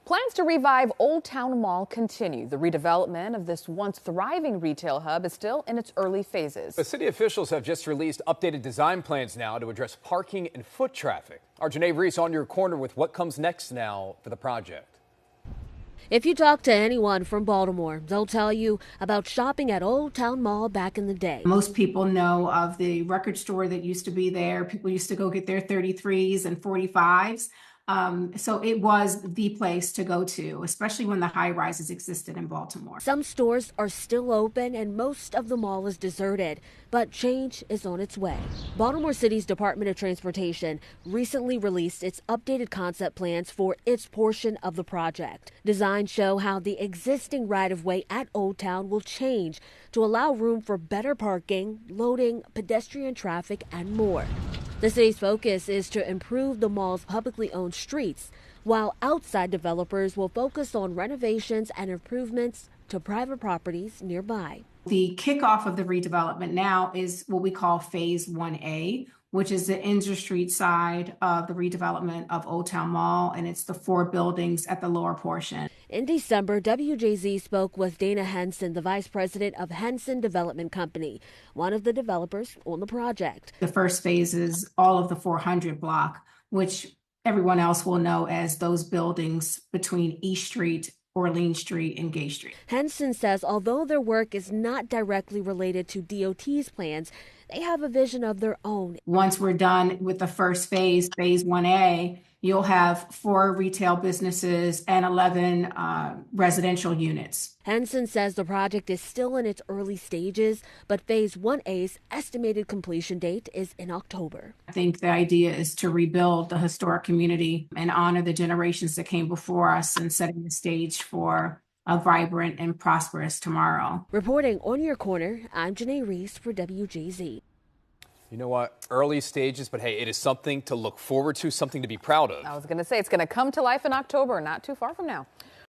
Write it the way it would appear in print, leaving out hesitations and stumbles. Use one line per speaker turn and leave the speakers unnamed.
Plans to revive Old Town Mall continue. The redevelopment of this once thriving retail hub is still in its early phases.
The city officials have just released updated design plans now to address parking and foot traffic. Our Janay Reece on your corner with what comes next now for the project.
If you talk to anyone from Baltimore, they'll tell you about shopping at Old Town Mall back in the day.
Most people know of the record store that used to be there. People used to go get their 33s and 45s. So it was the place to go to, especially when the high rises existed in Baltimore.
Some stores are still open and most of the mall is deserted, but change is on its way. Baltimore City's Department of Transportation recently released its updated concept plans for its portion of the project. Designs show how the existing right-of-way at Old Town will change to allow room for better parking, loading, pedestrian traffic, and more. The city's focus is to improve the mall's publicly owned streets, while outside developers will focus on renovations and improvements to private properties nearby.
The kickoff of the redevelopment now is what we call Phase 1A, which is the Inser Street side of the redevelopment of Old Town Mall, and it's the 4 buildings at the lower portion.
In December, WJZ spoke with Dana Henson, the vice president of Henson Development Company, one of the developers on the project.
The first phase is all of the 400 block, which everyone else will know as those buildings between East Street, Orleans Street, and Gay Street.
Henson says although their work is not directly related to DOT's plans, they have a vision of their own.
Once we're done with the first phase, Phase 1A, you'll have 4 retail businesses and 11 residential units.
Henson says the project is still in its early stages, but Phase 1A's estimated completion date is in October.
I think the idea is to rebuild the historic community and honor the generations that came before us and setting the stage for a vibrant and prosperous tomorrow.
Reporting on your corner, I'm Janay Reece for WJZ.
You know what? Early stages, but hey, it is something to look forward to, something to be proud of.
I was going to say it's going to come to life in October, not too far from now.